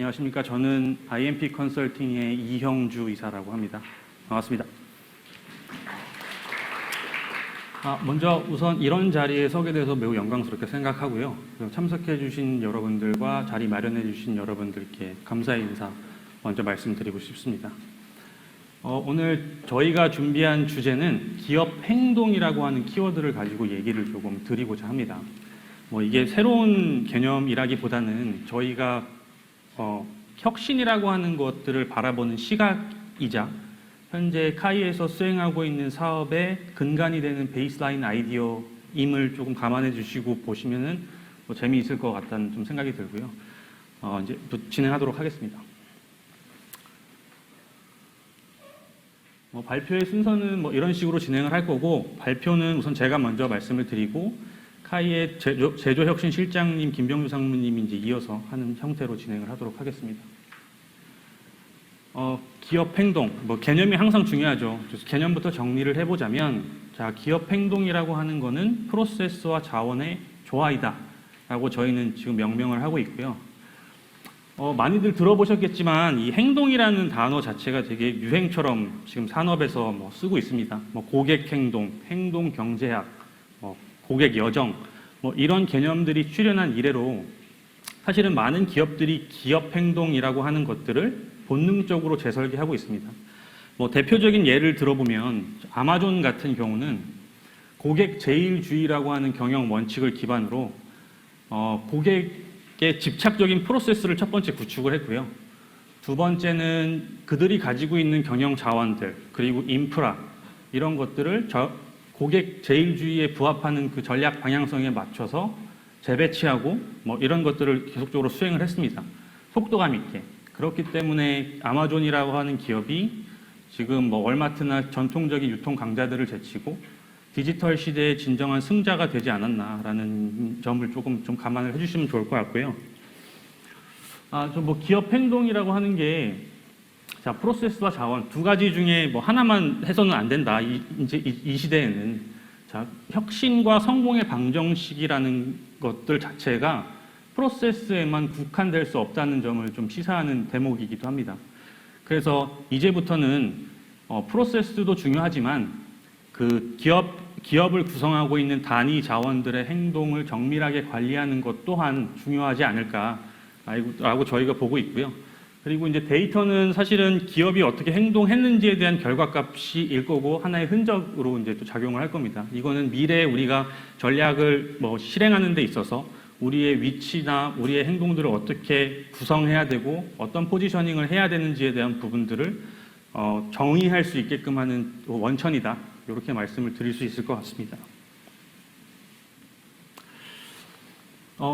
안녕하십니까. 저는 IMP 컨설팅의 이형주 이사라고 합니다. 반갑습니다. 먼저 우선 이런 자리에 서게 돼서 매우 영광스럽게 생각하고요. 참석해 주신 여러분들과 자리 마련해 주신 여러분들께 감사의 인사 먼저 말씀드리고 싶습니다. 오늘 저희가 준비한 주제는 기업 행동이라고 하는 키워드를 가지고 얘기를 조금 드리고자 합니다. 이게 새로운 개념이라기보다는 저희가 혁신이라고 하는 것들을 바라보는 시각이자 현재 카이에서 수행하고 있는 사업의 근간이 되는 베이스라인 아이디어임을 조금 감안해 주시고 보시면은 재미있을 것 같다는 좀 생각이 들고요. 이제 또 진행하도록 하겠습니다. 발표의 순서는 이런 식으로 진행을 할 거고, 발표는 우선 제가 먼저 말씀을 드리고 카이의 제조혁신실장님 김병주 상무님이 이제 이어서 하는 형태로 진행을 하도록 하겠습니다. 기업 행동, 개념이 항상 중요하죠. 그래서 개념부터 정리를 해보자면, 자, 기업 행동이라고 하는 거는 프로세스와 자원의 조화이다 라고 저희는 지금 명명을 하고 있고요. 많이들 들어보셨겠지만 이 행동이라는 단어 자체가 되게 유행처럼 지금 산업에서 쓰고 있습니다. 고객 행동, 행동 경제학, 고객 여정, 이런 개념들이 출현한 이래로 사실은 많은 기업들이 기업 행동이라고 하는 것들을 본능적으로 재설계하고 있습니다. 대표적인 예를 들어보면 아마존 같은 경우는 고객 제일주의라고 하는 경영 원칙을 기반으로 고객의 집착적인 프로세스를 첫 번째 구축을 했고요. 두 번째는 그들이 가지고 있는 경영 자원들, 그리고 인프라, 이런 것들을 고객 제일주의에 부합하는 그 전략 방향성에 맞춰서 재배치하고 이런 것들을 계속적으로 수행을 했습니다. 속도감 있게. 그렇기 때문에 아마존이라고 하는 기업이 지금 월마트나 전통적인 유통 강자들을 제치고 디지털 시대의 진정한 승자가 되지 않았나라는 점을 조금 좀 감안을 해주시면 좋을 것 같고요. 기업 행동이라고 하는 게, 자, 프로세스와 자원 두 가지 중에 하나만 해서는 안 된다. 이 시대에는, 자, 혁신과 성공의 방정식이라는 것들 자체가 프로세스에만 국한될 수 없다는 점을 좀 시사하는 대목이기도 합니다. 그래서 이제부터는 프로세스도 중요하지만 그 기업을 구성하고 있는 단위 자원들의 행동을 정밀하게 관리하는 것 또한 중요하지 않을까라고 저희가 보고 있고요. 그리고 이제 데이터는 사실은 기업이 어떻게 행동했는지에 대한 결과값일 거고 하나의 흔적으로 이제 또 작용을 할 겁니다. 이거는 미래에 우리가 전략을 실행하는 데 있어서 우리의 위치나 우리의 행동들을 어떻게 구성해야 되고 어떤 포지셔닝을 해야 되는지에 대한 부분들을 정의할 수 있게끔 하는 원천이다. 이렇게 말씀을 드릴 수 있을 것 같습니다.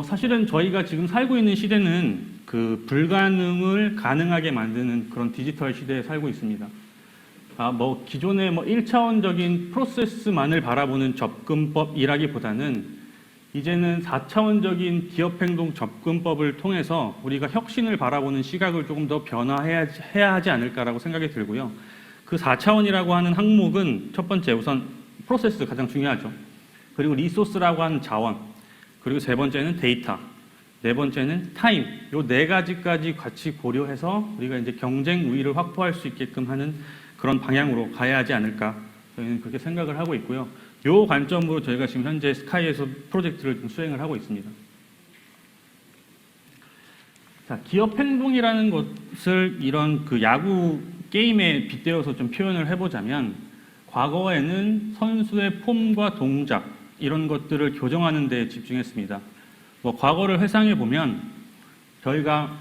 사실은 저희가 지금 살고 있는 시대는 그 불가능을 가능하게 만드는 그런 디지털 시대에 살고 있습니다. 기존의 1차원적인 프로세스만을 바라보는 접근법이라기보다는 이제는 4차원적인 기업행동 접근법을 통해서 우리가 혁신을 바라보는 시각을 조금 더 변화해야 하지 않을까라고 생각이 들고요. 그 4차원이라고 하는 항목은 첫 번째, 우선 프로세스 가장 중요하죠. 그리고 리소스라고 하는 자원, 그리고 세 번째는 데이터, 네 번째는 타임. 요 네 가지까지 같이 고려해서 우리가 이제 경쟁 우위를 확보할 수 있게끔 하는 그런 방향으로 가야 하지 않을까, 저희는 그렇게 생각을 하고 있고요. 요 관점으로 저희가 지금 현재 스카이에서 프로젝트를 좀 수행을 하고 있습니다. 자, 기업 행동이라는 것을 이런 그 야구 게임에 빗대어서 좀 표현을 해보자면, 과거에는 선수의 폼과 동작 이런 것들을 교정하는 데 집중했습니다. 과거를 회상해 보면 저희가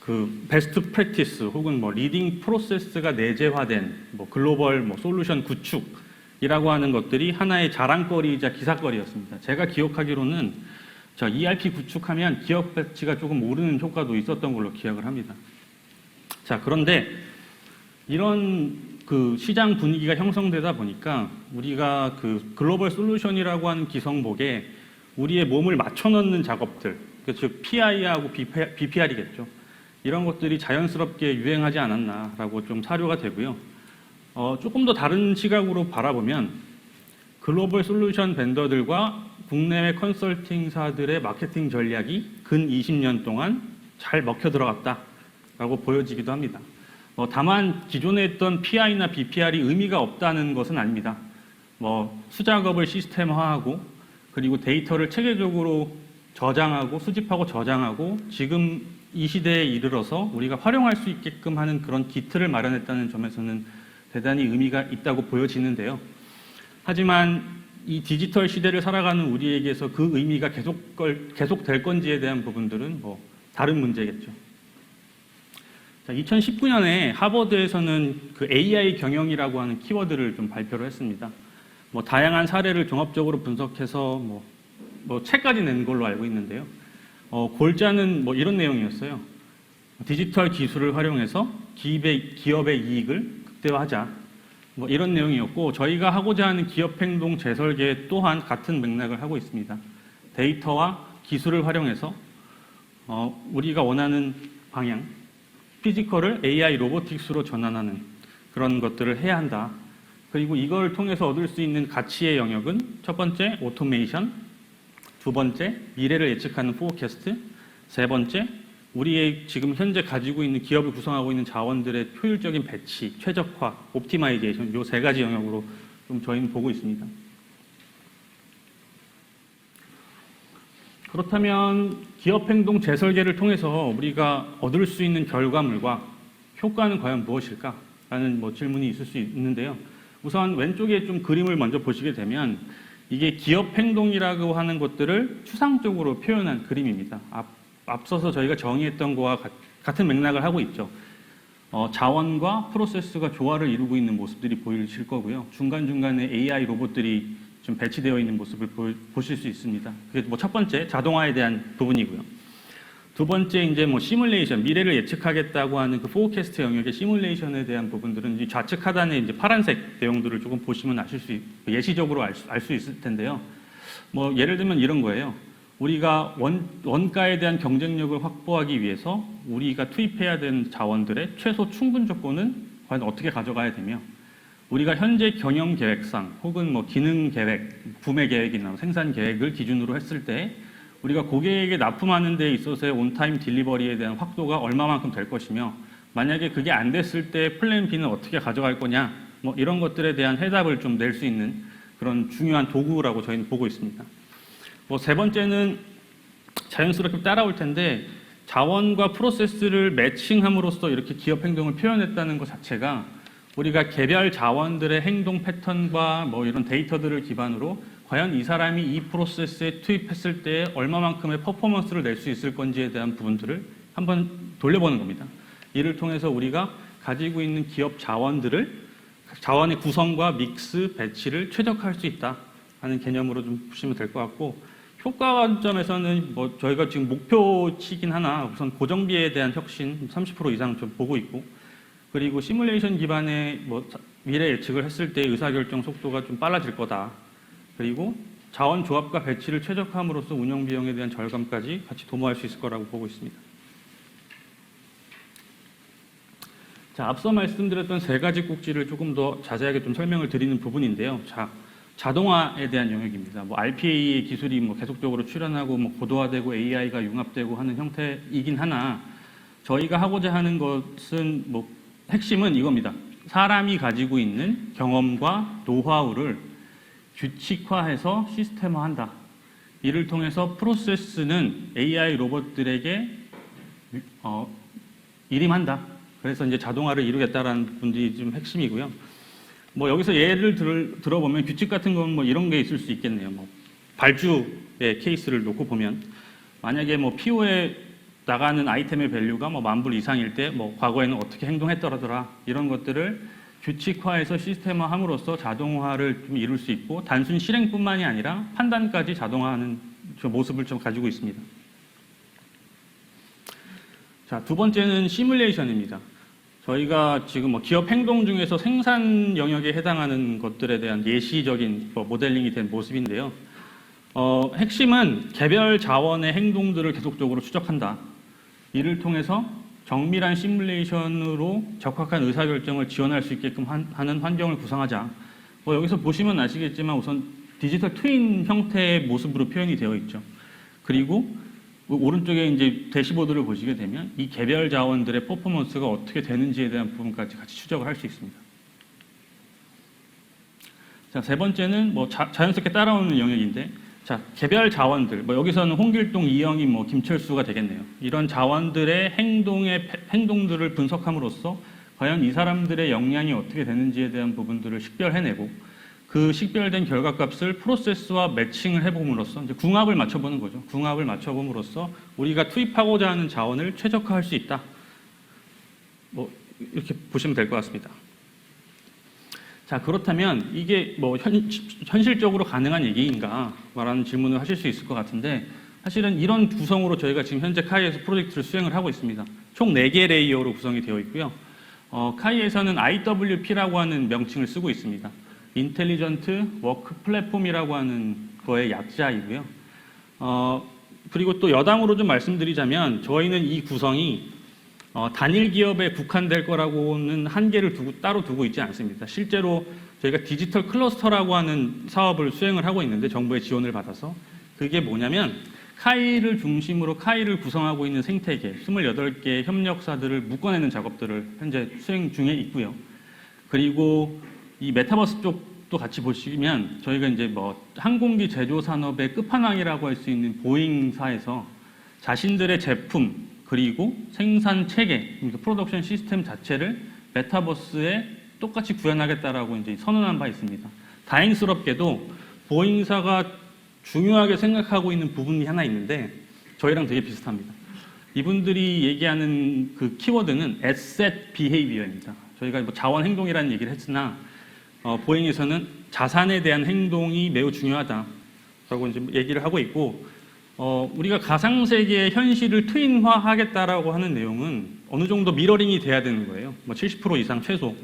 그 베스트 프랙티스 혹은 리딩 프로세스가 내재화된 글로벌 솔루션 구축이라고 하는 것들이 하나의 자랑거리이자 기사거리였습니다. 제가 기억하기로는 ERP 구축하면 기업 가치가 조금 오르는 효과도 있었던 걸로 기억을 합니다. 자, 그런데 이런 그 시장 분위기가 형성되다 보니까 우리가 그 글로벌 솔루션이라고 하는 기성복에 우리의 몸을 맞춰 넣는 작업들, 즉 PI하고 BPR이겠죠. 이런 것들이 자연스럽게 유행하지 않았나라고 좀 사료가 되고요. 조금 더 다른 시각으로 바라보면 글로벌 솔루션 벤더들과 국내외 컨설팅사들의 마케팅 전략이 근 20년 동안 잘 먹혀 들어갔다라고 보여지기도 합니다. 다만 기존에 했던 PI나 BPR이 의미가 없다는 것은 아닙니다. 수작업을 시스템화하고 그리고 데이터를 체계적으로 저장하고 수집하고 저장하고 지금 이 시대에 이르러서 우리가 활용할 수 있게끔 하는 그런 기틀을 마련했다는 점에서는 대단히 의미가 있다고 보여지는데요. 하지만 이 디지털 시대를 살아가는 우리에게서 그 의미가 계속될 건지에 대한 부분들은 다른 문제겠죠. 자, 2019년에 하버드에서는 그 AI 경영이라고 하는 키워드를 좀 발표를 했습니다. 다양한 사례를 종합적으로 분석해서 책까지 낸 걸로 알고 있는데요. 골자는 이런 내용이었어요. 디지털 기술을 활용해서 기업의 이익을 극대화하자. 이런 내용이었고 저희가 하고자 하는 기업 행동 재설계 또한 같은 맥락을 하고 있습니다. 데이터와 기술을 활용해서 우리가 원하는 방향, 피지컬을 AI 로보틱스로 전환하는 그런 것들을 해야 한다. 그리고 이걸 통해서 얻을 수 있는 가치의 영역은 첫 번째, 오토메이션, 두 번째, 미래를 예측하는 포캐스트, 세 번째, 우리의 지금 현재 가지고 있는 기업을 구성하고 있는 자원들의 효율적인 배치, 최적화, 옵티마이제이션, 이 세 가지 영역으로 좀 저희는 보고 있습니다. 그렇다면 기업 행동 재설계를 통해서 우리가 얻을 수 있는 결과물과 효과는 과연 무엇일까? 라는 질문이 있을 수 있는데요. 우선 왼쪽에 좀 그림을 먼저 보시게 되면 이게 기업 행동이라고 하는 것들을 추상적으로 표현한 그림입니다. 앞서서 저희가 정의했던 거와 같은 맥락을 하고 있죠. 자원과 프로세스가 조화를 이루고 있는 모습들이 보이실 거고요. 중간중간에 AI 로봇들이 좀 배치되어 있는 모습을 보실 수 있습니다. 그게 첫 번째, 자동화에 대한 부분이고요. 두 번째, 이제 시뮬레이션, 미래를 예측하겠다고 하는 그 포캐스트 영역의 시뮬레이션에 대한 부분들은 좌측 하단에 이제 파란색 내용들을 조금 보시면 예시적으로 알 수 있을 텐데요. 예를 들면 이런 거예요. 우리가 원가에 대한 경쟁력을 확보하기 위해서 우리가 투입해야 되는 자원들의 최소 충분 조건은 과연 어떻게 가져가야 되며 우리가 현재 경영 계획상 혹은 기능 계획, 구매 계획이나 생산 계획을 기준으로 했을 때 우리가 고객에게 납품하는 데 있어서의 온타임 딜리버리에 대한 확도가 얼마만큼 될 것이며 만약에 그게 안 됐을 때 플랜 B는 어떻게 가져갈 거냐 이런 것들에 대한 해답을 좀 낼 수 있는 그런 중요한 도구라고 저희는 보고 있습니다. 세 번째는 자연스럽게 따라올 텐데 자원과 프로세스를 매칭함으로써 이렇게 기업 행동을 표현했다는 것 자체가 우리가 개별 자원들의 행동 패턴과 이런 데이터들을 기반으로 과연 이 사람이 이 프로세스에 투입했을 때 얼마만큼의 퍼포먼스를 낼 수 있을 건지에 대한 부분들을 한번 돌려보는 겁니다. 이를 통해서 우리가 가지고 있는 기업 자원의 구성과 믹스, 배치를 최적화할 수 있다 하는 개념으로 좀 보시면 될 것 같고 효과 관점에서는 저희가 지금 목표치긴 하나 우선 고정비에 대한 혁신 30% 이상 좀 보고 있고 그리고 시뮬레이션 기반의 미래 예측을 했을 때 의사결정 속도가 좀 빨라질 거다. 그리고 자원 조합과 배치를 최적화함으로써 운영 비용에 대한 절감까지 같이 도모할 수 있을 거라고 보고 있습니다. 자, 앞서 말씀드렸던 세 가지 꼭지를 조금 더 자세하게 좀 설명을 드리는 부분인데요. 자동화에 대한 영역입니다. RPA의 기술이 계속적으로 출현하고 고도화되고 AI가 융합되고 하는 형태이긴 하나 저희가 하고자 하는 것은 핵심은 이겁니다. 사람이 가지고 있는 경험과 노하우를 규칙화해서 시스템화한다. 이를 통해서 프로세스는 AI 로봇들에게 일임한다. 그래서 이제 자동화를 이루겠다라는 부분들이 좀 핵심이고요. 여기서 예를 들어보면 규칙 같은 건 이런 게 있을 수 있겠네요. 발주의 케이스를 놓고 보면 만약에 PO에 나가는 아이템의 밸류가 10,000불 이상일 때 과거에는 어떻게 행동했더라더라 이런 것들을 규칙화해서 시스템화함으로써 자동화를 좀 이룰 수 있고 단순 실행뿐만이 아니라 판단까지 자동화하는 모습을 좀 가지고 있습니다. 자, 두 번째는 시뮬레이션입니다. 저희가 지금 기업 행동 중에서 생산 영역에 해당하는 것들에 대한 예시적인 모델링이 된 모습인데요. 핵심은 개별 자원의 행동들을 계속적으로 추적한다. 이를 통해서 정밀한 시뮬레이션으로 적확한 의사결정을 지원할 수 있게끔 하는 환경을 구성하자. 여기서 보시면 아시겠지만 우선 디지털 트윈 형태의 모습으로 표현이 되어 있죠. 그리고 오른쪽에 이제 대시보드를 보시게 되면 이 개별 자원들의 퍼포먼스가 어떻게 되는지에 대한 부분까지 같이 추적을 할 수 있습니다. 자, 세 번째는 뭐 자연스럽게 따라오는 영역인데, 자, 개별 자원들, 뭐 여기서는 홍길동, 이영희, 뭐 김철수가 되겠네요. 이런 자원들의 행동들을 분석함으로써 과연 이 사람들의 역량이 어떻게 되는지에 대한 부분들을 식별해내고, 그 식별된 결과값을 프로세스와 매칭을 해봄으로써 이제 궁합을 맞춰보는 거죠. 궁합을 맞춰봄으로써 우리가 투입하고자 하는 자원을 최적화할 수 있다. 뭐 이렇게 보시면 될 것 같습니다. 자, 그렇다면 이게 뭐 현실적으로 가능한 얘기인가 라는 질문을 하실 수 있을 것 같은데, 사실은 이런 구성으로 저희가 지금 현재 카이에서 프로젝트를 수행을 하고 있습니다. 총 4개 레이어로 구성이 되어 있고요. 카이에서는 IWP라고 하는 명칭을 쓰고 있습니다. 인텔리전트 워크 플랫폼이라고 하는 거의 약자이고요. 그리고 또 여담으로 좀 말씀드리자면, 저희는 이 구성이 단일 기업에 국한될 거라고는 한계를 따로 두고 있지 않습니다. 실제로 저희가 디지털 클러스터라고 하는 사업을 수행을 하고 있는데, 정부의 지원을 받아서. 그게 뭐냐면 카이를 중심으로 카이를 구성하고 있는 생태계 28개의 협력사들을 묶어내는 작업들을 현재 수행 중에 있고요. 그리고 이 메타버스 쪽도 같이 보시면 저희가 이제 뭐 항공기 제조 산업의 끝판왕이라고 할 수 있는 보잉사에서 자신들의 제품 그리고 생산 체계, 그러니까 프로덕션 시스템 자체를 메타버스에 똑같이 구현하겠다라고 이제 선언한 바 있습니다. 다행스럽게도 보잉사가 중요하게 생각하고 있는 부분이 하나 있는데 저희랑 되게 비슷합니다. 이분들이 얘기하는 그 키워드는 asset behavior입니다. 저희가 뭐 자원 행동이라는 얘기를 했으나 보잉에서는 자산에 대한 행동이 매우 중요하다라고 이제 얘기를 하고 있고, 우리가 가상세계의 현실을 트윈화하겠다라고 하는 내용은 어느 정도 미러링이 돼야 되는 거예요. 뭐 70% 이상 최소.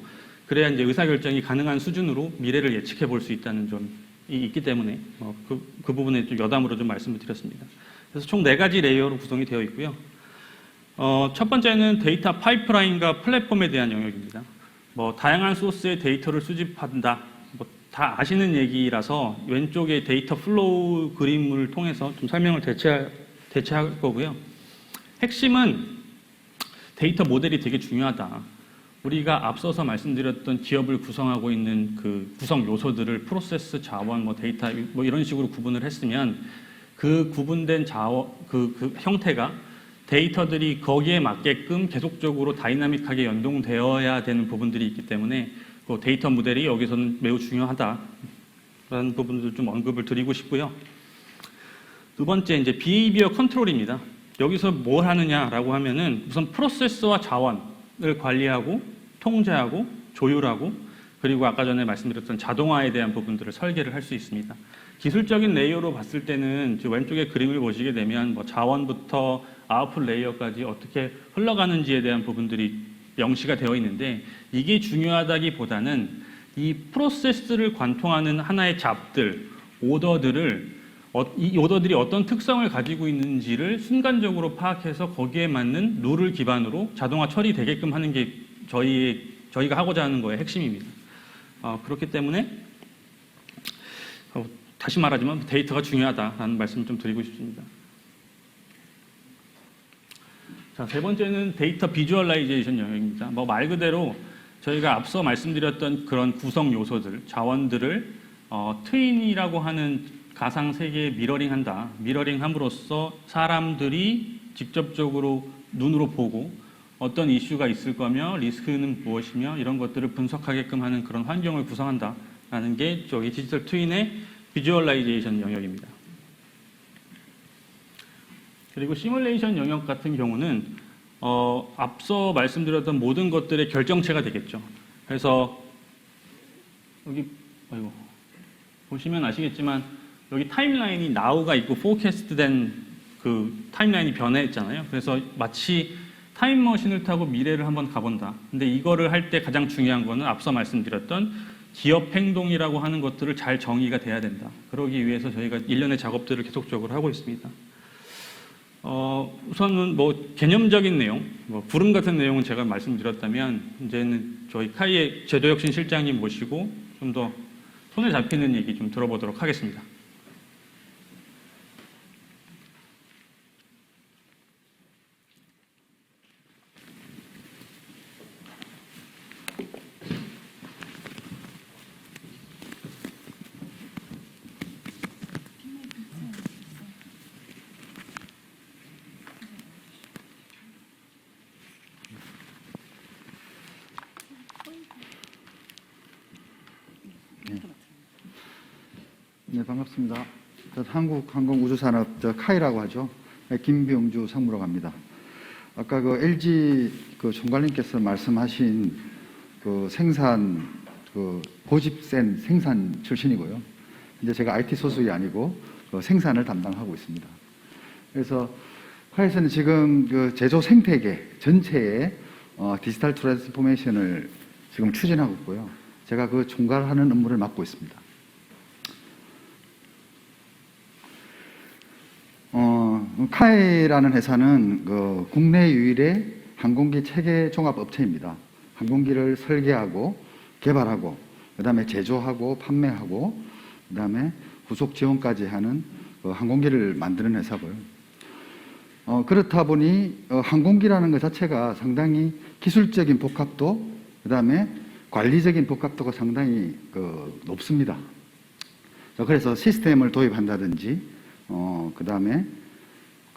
그래야 이제 의사결정이 가능한 수준으로 미래를 예측해 볼 수 있다는 점이 있기 때문에 그 부분에 좀 여담으로 좀 말씀을 드렸습니다. 그래서 총 4가지 레이어로 구성이 되어 있고요. 첫 번째는 데이터 파이프라인과 플랫폼에 대한 영역입니다. 뭐 다양한 소스의 데이터를 수집한다. 뭐 다 아시는 얘기라서 왼쪽에 데이터 플로우 그림을 통해서 좀 설명을 대체할 거고요. 핵심은 데이터 모델이 되게 중요하다. 우리가 앞서서 말씀드렸던 기업을 구성하고 있는 그 구성 요소들을 프로세스, 자원, 뭐 데이터 뭐 이런 식으로 구분을 했으면 그 구분된 그 형태가 데이터들이 거기에 맞게끔 계속적으로 다이나믹하게 연동되어야 되는 부분들이 있기 때문에 그 데이터 모델이 여기서는 매우 중요하다라는 부분도 좀 언급을 드리고 싶고요. 두 번째 이제 비헤이비어 컨트롤입니다. 여기서 뭘 하느냐라고 하면은 우선 프로세스와 자원을 관리하고 통제하고 조율하고, 그리고 아까 전에 말씀드렸던 자동화에 대한 부분들을 설계를 할 수 있습니다. 기술적인 레이어로 봤을 때는 왼쪽에 그림을 보시게 되면 뭐 자원부터 아웃풋 레이어까지 어떻게 흘러가는지에 대한 부분들이 명시가 되어 있는데, 이게 중요하다기보다는 이 프로세스를 관통하는 하나의 잡들, 오더들을 이 오더들이 어떤 특성을 가지고 있는지를 순간적으로 파악해서 거기에 맞는 룰을 기반으로 자동화 처리되게끔 하는 게 저희가 하고자 하는 거의 핵심입니다. 그렇기 때문에 다시 말하지만 데이터가 중요하다라는 말씀을 좀 드리고 싶습니다. 자, 세 번째는 데이터 비주얼라이제이션 영역입니다. 뭐 말 그대로 저희가 앞서 말씀드렸던 그런 구성 요소들, 자원들을 트윈이라고 하는 가상 세계에 미러링한다. 미러링함으로써 사람들이 직접적으로 눈으로 보고 어떤 이슈가 있을 거며 리스크는 무엇이며 이런 것들을 분석하게끔 하는 그런 환경을 구성한다라는 게 저기 디지털 트윈의 비주얼라이제이션 영역입니다. 그리고 시뮬레이션 영역 같은 경우는 앞서 말씀드렸던 모든 것들의 결정체가 되겠죠. 그래서 여기 보시면 아시겠지만 여기 타임라인이 now가 있고 forecast된 그 타임라인이 변했잖아요. 그래서 마치 타임머신을 타고 미래를 한번 가본다. 근데 이거를 할 때 가장 중요한 거는 앞서 말씀드렸던 기업 행동이라고 하는 것들을 잘 정의가 돼야 된다. 그러기 위해서 저희가 일련의 작업들을 계속적으로 하고 있습니다. 우선은 뭐 개념적인 내용, 뭐 구름 같은 내용은 제가 말씀드렸다면 이제는 저희 카이의 제도혁신 실장님 모시고 좀 더 손에 잡히는 얘기 좀 들어보도록 하겠습니다. 네, 반갑습니다. 한국항공우주산업 카이라고 하죠. 김병주 상무라고 합니다. 아까 그 LG 그 총괄님께서 말씀하신 그 생산 그 고집센 생산 출신이고요. 이제 제가 IT 소속이 아니고 그 생산을 담당하고 있습니다. 그래서 카이에서는 지금 그 제조 생태계 전체의 디지털 트랜스포메이션을 지금 추진하고 있고요. 제가 그 총괄하는 업무를 맡고 있습니다. 카이라는 회사는 그 국내 유일의 항공기 체계 종합 업체입니다. 항공기를 설계하고 개발하고 그다음에 제조하고 판매하고 그다음에 후속 지원까지 하는 항공기를 만드는 회사고요. 그렇다 보니 항공기라는 것 자체가 상당히 기술적인 복합도 그다음에 관리적인 복합도가 상당히 높습니다. 그래서 시스템을 도입한다든지 그다음에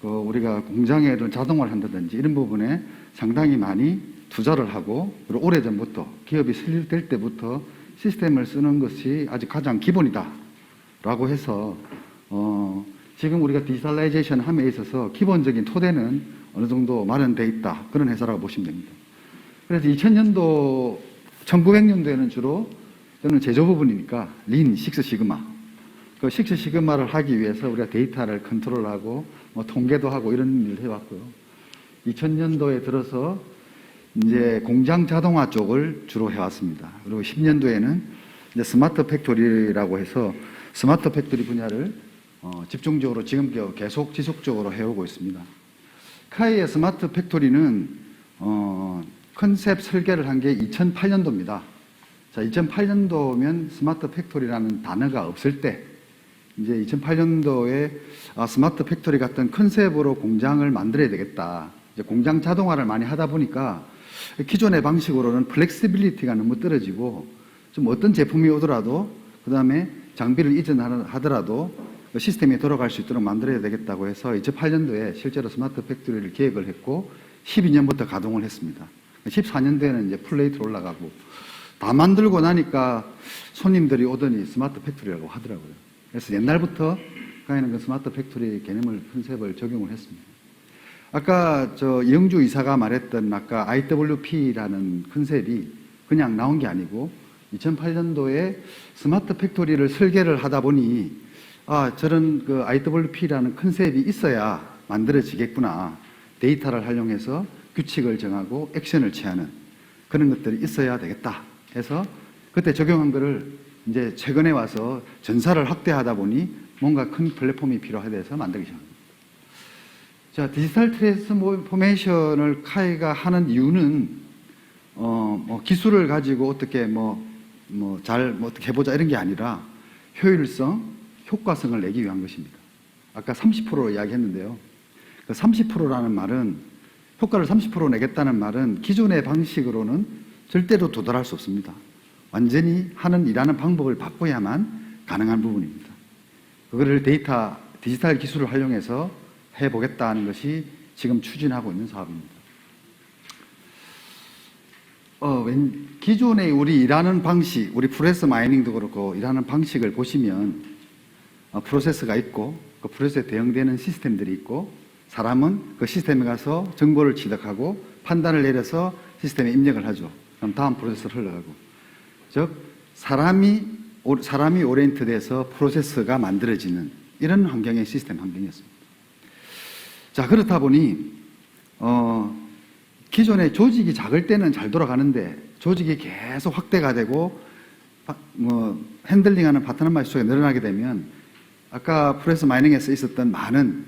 우리가 공장에 자동화를 한다든지 이런 부분에 상당히 많이 투자를 하고 그리고 오래전부터 기업이 설립될 때부터 시스템을 쓰는 것이 아직 가장 기본이다라고 해서 지금 우리가 디지털라이제이션 함에 있어서 기본적인 토대는 어느 정도 마련되어 있다. 그런 회사라고 보시면 됩니다. 그래서 2000년도, 1900년도에는 주로 저는 제조 부분이니까 린, 식스시그마. 그 식스시그마를 하기 위해서 우리가 데이터를 컨트롤하고 통계도 하고 이런 일을 해왔고요. 2000년도에 들어서 이제 공장 자동화 쪽을 주로 해왔습니다. 그리고 10년도에는 이제 스마트 팩토리라고 해서 스마트 팩토리 분야를 집중적으로 지금 계속 지속적으로 해오고 있습니다. 카이의 스마트 팩토리는 컨셉 설계를 한 게 2008년도입니다. 자, 2008년도면 스마트 팩토리라는 단어가 없을 때 이제 2008년도에 스마트 팩토리 같은 컨셉으로 공장을 만들어야 되겠다. 이제 공장 자동화를 많이 하다 보니까 기존의 방식으로는 플렉시빌리티가 너무 떨어지고 좀 어떤 제품이 오더라도 그 다음에 장비를 이전하더라도 시스템이 돌아갈 수 있도록 만들어야 되겠다고 해서 2008년도에 실제로 스마트 팩토리를 계획을 했고 12년부터 가동을 했습니다. 14년도에는 이제 플레이트로 올라가고 다 만들고 나니까 손님들이 오더니 스마트 팩토리라고 하더라고요. 그래서 옛날부터 가이는 그 스마트 팩토리 개념을 컨셉을 적용을 했습니다. 아까 이영주 이사가 말했던 아까 IWP라는 컨셉이 그냥 나온 게 아니고 2008년도에 스마트 팩토리를 설계를 하다 보니 저런 그 IWP라는 컨셉이 있어야 만들어지겠구나. 데이터를 활용해서 규칙을 정하고 액션을 취하는 그런 것들이 있어야 되겠다 해서 그때 적용한 거를 이제 최근에 와서 전사를 확대하다 보니 뭔가 큰 플랫폼이 필요하대서 만들기 시작합니다. 자, 디지털 트랜스포메이션을 카이가 하는 이유는 기술을 가지고 어떻게 어떻게 해보자 이런 게 아니라 효율성, 효과성을 내기 위한 것입니다. 아까 30% 이야기했는데요. 그 30%라는 말은 효과를 30% 내겠다는 말은 기존의 방식으로는 절대로 도달할 수 없습니다. 완전히 일하는 방법을 바꿔야만 가능한 부분입니다. 그거를 디지털 기술을 활용해서 해보겠다는 것이 지금 추진하고 있는 사업입니다. 기존의 우리 일하는 방식, 우리 프로세스 마이닝도 그렇고 일하는 방식을 보시면 프로세스가 있고 그 프로세스에 대응되는 시스템들이 있고 사람은 그 시스템에 가서 정보를 취득하고 판단을 내려서 시스템에 입력을 하죠. 그럼 다음 프로세스로 흘러가고. 즉 사람이 오리엔트돼서 프로세스가 만들어지는 이런 환경의 시스템 환경이었습니다. 자, 그렇다 보니 기존의 조직이 작을 때는 잘 돌아가는데 조직이 계속 확대가 되고 핸들링하는 파트너마이 수가 늘어나게 되면 아까 프로세스 마이닝에서 있었던 많은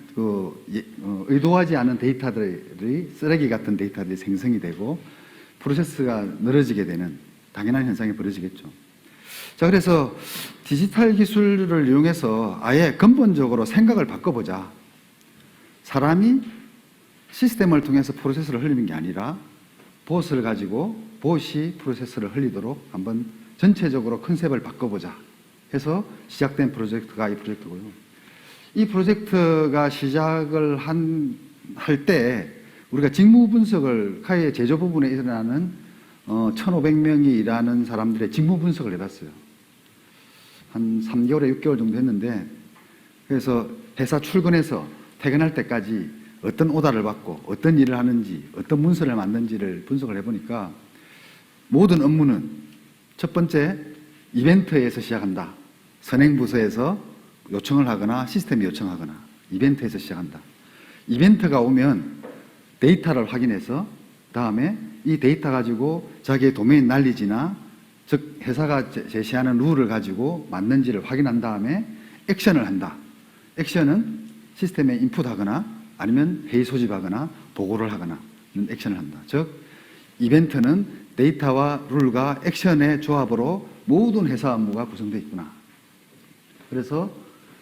의도하지 않은 데이터들이 쓰레기 같은 데이터들이 생성이 되고 프로세스가 늘어지게 되는 당연한 현상이 벌어지겠죠. 자, 그래서 디지털 기술을 이용해서 아예 근본적으로 생각을 바꿔보자. 사람이 시스템을 통해서 프로세스를 흘리는 게 아니라 봇을 가지고 봇이 프로세스를 흘리도록 한번 전체적으로 컨셉을 바꿔보자 해서 시작된 프로젝트가 이 프로젝트고요. 이 프로젝트가 시작을 할 때 우리가 직무 분석을 카이의 제조 부분에 일어나는 1,500명이 일하는 사람들의 직무 분석을 해봤어요. 한 3개월에 6개월 정도 했는데, 그래서 회사 출근해서 퇴근할 때까지 어떤 오다를 받고 어떤 일을 하는지 어떤 문서를 만든지를 분석을 해보니까 모든 업무는 첫 번째 이벤트에서 시작한다. 선행부서에서 요청을 하거나 시스템이 요청하거나 이벤트에서 시작한다. 이벤트가 오면 데이터를 확인해서 다음에 이 데이터 가지고 자기의 도메인 난리지나 즉 회사가 제시하는 룰을 가지고 맞는지를 확인한 다음에 액션을 한다. 액션은 시스템에 인풋하거나 아니면 회의 소집하거나 보고를 하거나 이런 액션을 한다. 즉 이벤트는 데이터와 룰과 액션의 조합으로 모든 회사 업무가 구성되어 있구나. 그래서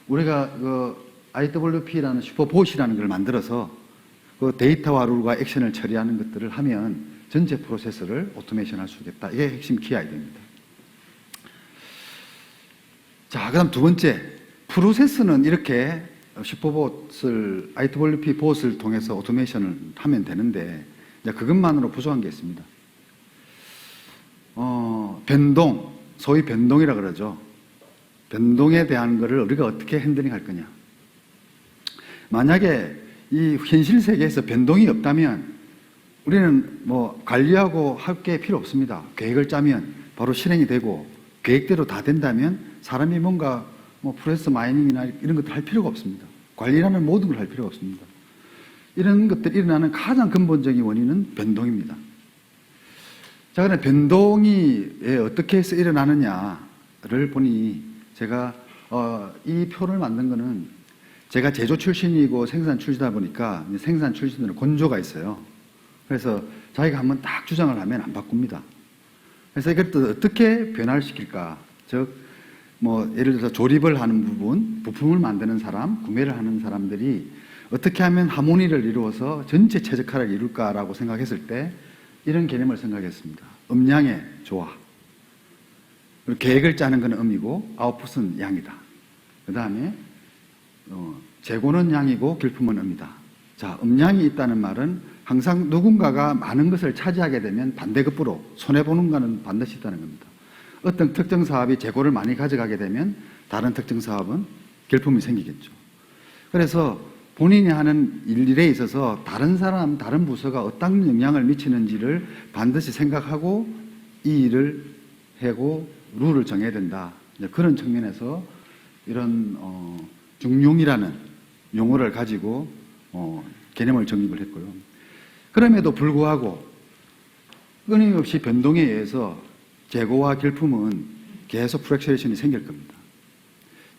우리가 그 IWP라는 슈퍼봇이라는 걸 만들어서 그 데이터와 룰과 액션을 처리하는 것들을 하면 전체 프로세스를 오토메이션 할 수 있겠다. 이게 핵심 키 아이디어입니다. 자, 그 다음 두 번째. 프로세스는 이렇게 슈퍼봇을, IWP 봇을 통해서 오토메이션을 하면 되는데, 이제 그것만으로 부족한 게 있습니다. 변동, 소위 변동이라 그러죠. 변동에 대한 거를 우리가 어떻게 핸들링 할 거냐. 만약에 이 현실 세계에서 변동이 없다면 우리는 뭐 관리하고 할 게 필요 없습니다. 계획을 짜면 바로 실행이 되고 계획대로 다 된다면 사람이 뭔가 뭐 프로세스 마이닝이나 이런 것들 할 필요가 없습니다. 관리라는 모든 걸 할 필요가 없습니다. 이런 것들이 일어나는 가장 근본적인 원인은 변동입니다. 자, 그럼 변동이 어떻게 해서 일어나느냐를 보니 제가 이 표를 만든 거는 제가 제조 출신이고 생산 출신이다 보니까 생산 출신으로 건조가 있어요. 그래서 자기가 한번 딱 주장을 하면 안 바꿉니다. 그래서 이걸 또 어떻게 변화를 시킬까? 즉, 뭐 예를 들어서 조립을 하는 부분, 부품을 만드는 사람, 구매를 하는 사람들이 어떻게 하면 하모니를 이루어서 전체 최적화를 이룰까라고 생각했을 때 이런 개념을 생각했습니다. 음양의 조화. 그리고 계획을 짜는 것은 음이고 아웃풋은 양이다. 그 다음에 재고는 양이고 길품은 음이다. 자, 음양이 있다는 말은 항상 누군가가 많은 것을 차지하게 되면 반대급부로 손해보는 것은 반드시 있다는 겁니다. 어떤 특정 사업이 재고를 많이 가져가게 되면 다른 특정 사업은 결품이 생기겠죠. 그래서 본인이 하는 일에 있어서 다른 사람, 다른 부서가 어떤 영향을 미치는지를 반드시 생각하고 이 일을 하고 룰을 정해야 된다. 그런 측면에서 이런 중용이라는 용어를 가지고 개념을 정립을 했고요. 그럼에도 불구하고 끊임없이 변동에 의해서 재고와 결품은 계속 프랙처레이션이 생길 겁니다.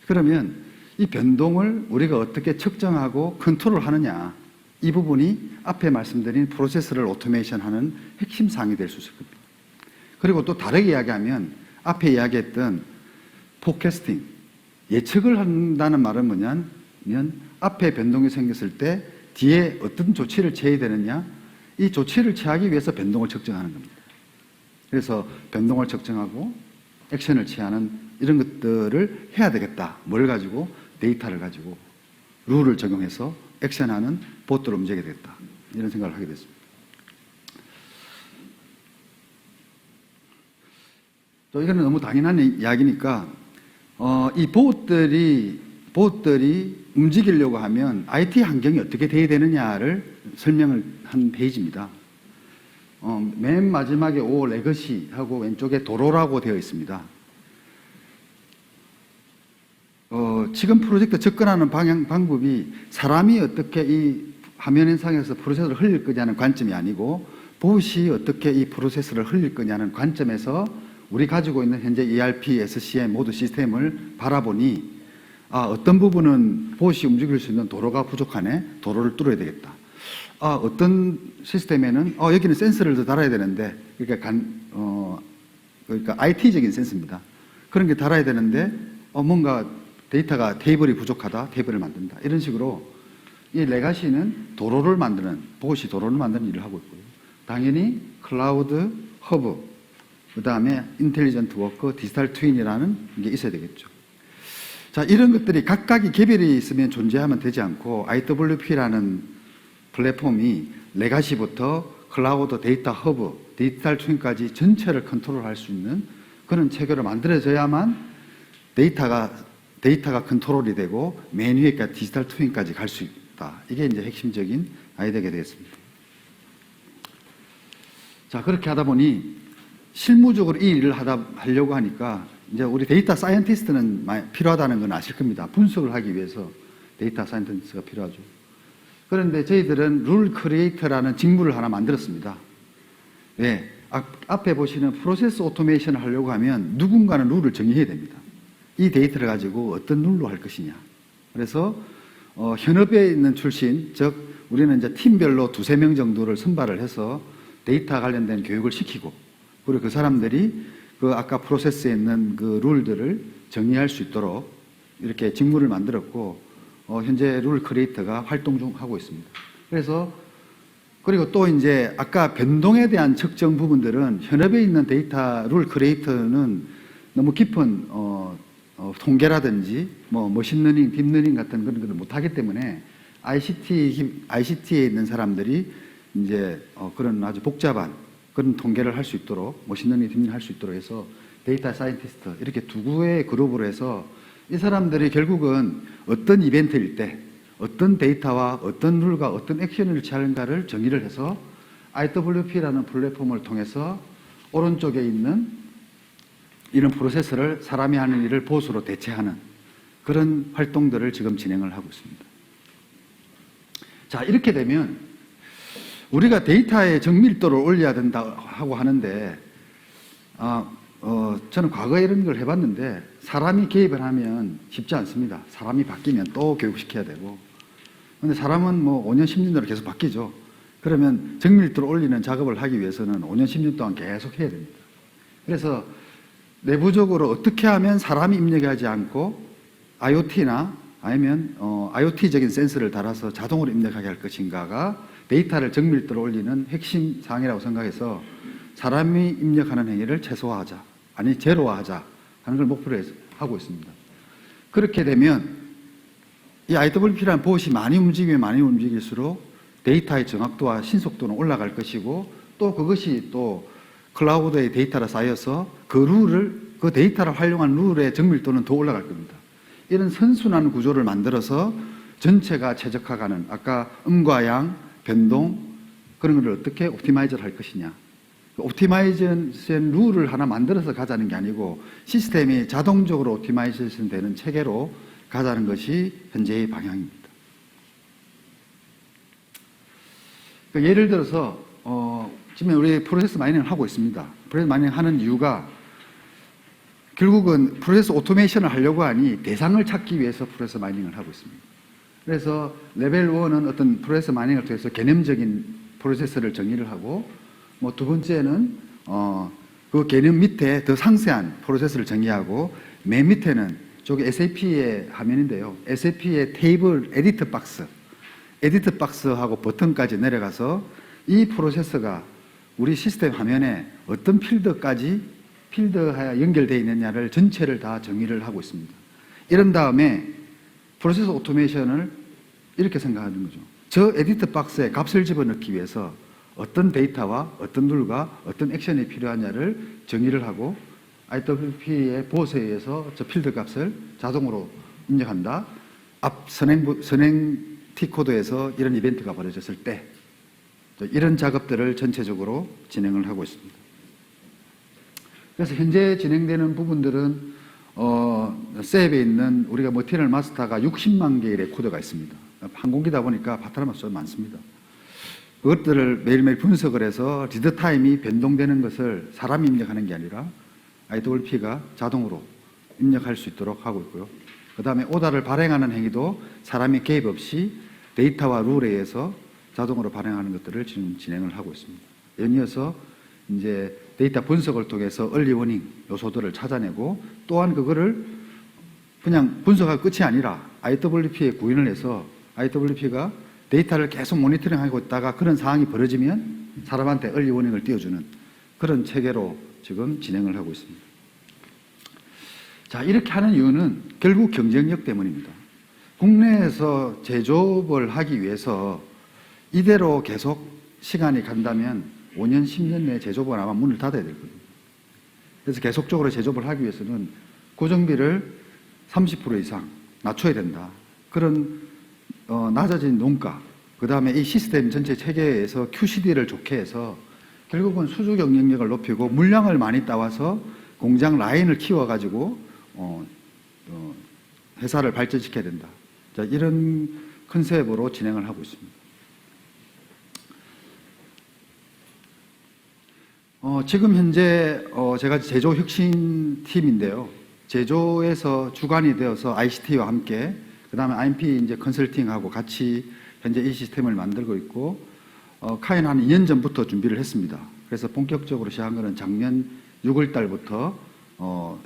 그러면 이 변동을 우리가 어떻게 측정하고 컨트롤하느냐, 이 부분이 앞에 말씀드린 프로세스를 오토메이션하는 핵심 사항이 될 수 있을 겁니다. 그리고 또 다르게 이야기하면 앞에 이야기했던 포캐스팅, 예측을 한다는 말은 뭐냐면 앞에 변동이 생겼을 때 뒤에 어떤 조치를 취해야 되느냐, 이 조치를 취하기 위해서 변동을 측정하는 겁니다. 그래서 변동을 측정하고 액션을 취하는 이런 것들을 해야 되겠다. 뭘 가지고? 데이터를 가지고 룰을 적용해서 액션하는 봇들을 움직여야 되겠다. 이런 생각을 하게 됐습니다. 또 이거는 너무 당연한 이야기니까 이 봇들이 움직이려고 하면 IT 환경이 어떻게 돼야 되느냐를 설명을 한 페이지입니다. 맨 마지막에 O 레거시하고 왼쪽에 도로라고 되어 있습니다. 지금 프로젝트 접근하는 방법이 사람이 어떻게 이 화면상에서 프로세스를 흘릴 거냐는 관점이 아니고 봇이 어떻게 이 프로세스를 흘릴 거냐는 관점에서 우리 가지고 있는 현재 ERP, SCM 모두 시스템을 바라보니 어떤 부분은 봇이 움직일 수 있는 도로가 부족하네. 도로를 뚫어야 되겠다. 어떤 시스템에는 여기는 센서를 더 달아야 되는데 그러니까 IT적인 센서입니다. 그런 게 달아야 되는데 뭔가 데이터가 테이블이 부족하다. 테이블을 만든다. 이런 식으로 이 레가시는 도로를 만드는 봇이 도로를 만드는 일을 하고 있고요. 당연히 클라우드, 허브, 그 다음에 인텔리전트 워크, 디지털 트윈이라는 게 있어야 되겠죠. 자, 이런 것들이 각각이 개별이 있으면 존재하면 되지 않고 IWP라는 플랫폼이 레가시부터 클라우드, 데이터 허브, 디지털 트윈까지 전체를 컨트롤할 수 있는 그런 체계로 만들어져야만 데이터가 컨트롤이 되고 맨 위에까지 디지털 트윈까지 갈 수 있다. 이게 이제 핵심적인 아이디어가 되겠습니다. 자, 그렇게 하다 보니 실무적으로 이 일을 하려고 하니까 이제 우리 데이터 사이언티스트는 필요하다는 건 아실 겁니다. 분석을 하기 위해서 데이터 사이언티스트가 필요하죠. 그런데 저희들은 룰 크리에이터라는 직무를 하나 만들었습니다. 왜? 앞에 보시는 프로세스 오토메이션을 하려고 하면 누군가는 룰을 정의해야 됩니다. 이 데이터를 가지고 어떤 룰로 할 것이냐. 그래서 현업에 있는 출신, 즉 우리는 이제 팀별로 2-3명 정도를 선발을 해서 데이터 관련된 교육을 시키고, 그리고 그 사람들이 그 아까 프로세스에 있는 그 룰들을 정의할 수 있도록 이렇게 직무를 만들었고, 현재 룰 크리에이터가 활동 중 하고 있습니다. 그리고 또 이제 아까 변동에 대한 측정 부분들은 현업에 있는 데이터 룰 크리에이터는 너무 깊은 통계라든지 뭐 머신러닝, 딥러닝 같은 그런 것을 못하기 때문에 ICT에 있는 사람들이 이제 그런 아주 복잡한 그런 통계를 할 수 있도록 머신러닝, 딥러닝 할 수 있도록 해서 데이터 사이언티스트 이렇게 두 개의 그룹으로 해서 이 사람들이 결국은 어떤 이벤트일 때 어떤 데이터와 어떤 룰과 어떤 액션을 취하는가를 정의를 해서 IWP라는 플랫폼을 통해서 오른쪽에 있는 이런 프로세스를 사람이 하는 일을 보수로 대체하는 그런 활동들을 지금 진행을 하고 있습니다. 자, 이렇게 되면 우리가 데이터의 정밀도를 올려야 된다 하고 하는데 저는 과거에 이런 걸 해봤는데 사람이 개입을 하면 쉽지 않습니다. 사람이 바뀌면 또 교육시켜야 되고, 근데 사람은 뭐 5년, 10년으로 계속 바뀌죠. 그러면 정밀도를 올리는 작업을 하기 위해서는 5년, 10년 동안 계속 해야 됩니다. 그래서 내부적으로 어떻게 하면 사람이 입력하지 않고 IoT나 아니면 IoT적인 센서를 달아서 자동으로 입력하게 할 것인가가 데이터를 정밀도로 올리는 핵심 사항이라고 생각해서 사람이 입력하는 행위를 최소화하자, 아니 제로화하자 하는 걸 목표로 하고 있습니다. 그렇게 되면 이 IWP라는 봇이 많이 움직일수록 데이터의 정확도와 신속도는 올라갈 것이고, 또 그것이 또 클라우드의 데이터로 쌓여서 그 데이터를 활용한 룰의 정밀도는 더 올라갈 겁니다. 이런 선순환 구조를 만들어서 전체가 최적화가는, 아까 음과 양, 변동, 그런 걸 어떻게 옵티마이저를 할 것이냐. 옵티마이제이션 룰을 하나 만들어서 가자는 게 아니고 시스템이 자동적으로 옵티마이제이션 되는 체계로 가자는 것이 현재의 방향입니다. 그러니까 예를 들어서 지금 우리 프로세스 마이닝을 하고 있습니다. 프로세스 마이닝 하는 이유가 결국은 프로세스 오토메이션을 하려고 하니 대상을 찾기 위해서 프로세스 마이닝을 하고 있습니다. 그래서 레벨 1은 어떤 프로세스 마이닝을 통해서 개념적인 프로세스를 정의를 하고, 뭐 두 번째는 그 개념 밑에 더 상세한 프로세스를 정의하고, 맨 밑에는 저기 SAP의 화면인데요. SAP의 테이블 에디트 박스하고 버튼까지 내려가서 이 프로세스가 우리 시스템 화면에 어떤 필드하여 연결되어 있느냐를 전체를 다 정의를 하고 있습니다. 이런 다음에 프로세스 오토메이션을 이렇게 생각하는 거죠. 저 에디트 박스에 값을 집어넣기 위해서 어떤 데이터와 어떤 룰과 어떤 액션이 필요하냐를 정의를 하고, IWP의 보호에 의해서 저 필드 값을 자동으로 입력한다. 앞 선행 T코드에서 이런 이벤트가 벌어졌을 때 이런 작업들을 전체적으로 진행을 하고 있습니다. 그래서 현재 진행되는 부분들은 셉에 있는 우리가 머티리얼 마스터가 60만 개의 레코더가 있습니다. 항공기다 보니까 바탕화면이 좀 많습니다. 그것들을 매일매일 분석을 해서 리드타임이 변동되는 것을 사람이 입력하는 게 아니라 IWP가 자동으로 입력할 수 있도록 하고 있고요. 그 다음에 오다를 발행하는 행위도 사람이 개입 없이 데이터와 룰에 의해서 자동으로 발행하는 것들을 지금 진행을 하고 있습니다. 연이어서 이제 데이터 분석을 통해서 얼리 워닝 요소들을 찾아내고, 또한 그거를 그냥 분석할 끝이 아니라 IWP에 구현을 해서 IWP가 데이터를 계속 모니터링하고 있다가 그런 상황이 벌어지면 사람한테 얼리 워닝을 띄워주는 그런 체계로 지금 진행을 하고 있습니다. 자, 이렇게 하는 이유는 결국 경쟁력 때문입니다. 국내에서 제조업을 하기 위해서 이대로 계속 시간이 간다면 5년, 10년 내에 제조업은 아마 문을 닫아야 될 겁니다. 그래서 계속적으로 제조업을 하기 위해서는 고정비를 30% 이상 낮춰야 된다. 그런 낮아진 농가, 그 다음에 이 시스템 전체 체계에서 QCD를 좋게 해서 결국은 수주 경쟁력을 높이고 물량을 많이 따와서 공장 라인을 키워가지고 회사를 발전시켜야 된다. 자, 이런 컨셉으로 진행을 하고 있습니다. 지금 현재 제가 제조혁신팀인데요. 제조에서 주관이 되어서 ICT와 함께 그 다음에 IMP 이제 컨설팅하고 같이 현재 이 시스템을 만들고 있고 카이는 한 2년 전부터 준비를 했습니다. 그래서 본격적으로 시작한 것은 작년 6월 달부터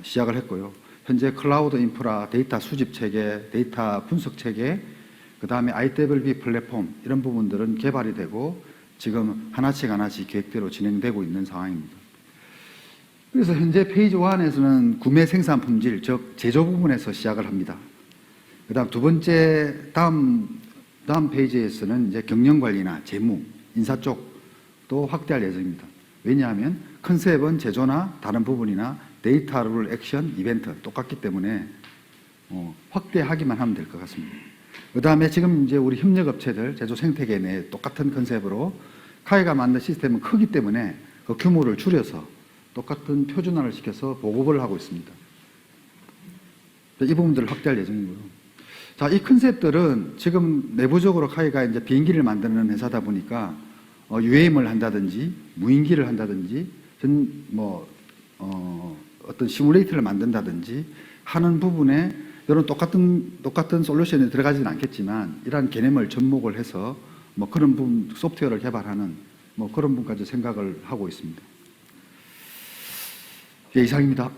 시작을 했고요. 현재 클라우드 인프라, 데이터 수집 체계, 데이터 분석 체계, 그 다음에 IWB 플랫폼 이런 부분들은 개발이 되고 지금 하나씩 계획대로 진행되고 있는 상황입니다. 그래서 현재 페이지 1에서는 구매 생산 품질, 즉 제조 부분에서 시작을 합니다. 그 다음 두 번째 다음 페이지에서는 이제 경영 관리나 재무, 인사 쪽도 확대할 예정입니다. 왜냐하면 컨셉은 제조나 다른 부분이나 데이터 룰 액션, 이벤트 똑같기 때문에 확대하기만 하면 될 것 같습니다. 그 다음에 지금 이제 우리 협력업체들 제조 생태계 내 똑같은 컨셉으로 카이가 만든 시스템은 크기 때문에 그 규모를 줄여서 똑같은 표준화를 시켜서 보급을 하고 있습니다. 이 부분들을 확대할 예정이고요. 자, 이 컨셉들은 지금 내부적으로 카이가 이제 비행기를 만드는 회사다 보니까 UAM을 한다든지 무인기를 한다든지 어떤 시뮬레이터를 만든다든지 하는 부분에 이런 똑같은 솔루션이 들어가지는 않겠지만 이러한 개념을 접목을 해서 그런 부분 소프트웨어를 개발하는 그런 부분까지 생각을 하고 있습니다. 예, 이상입니다.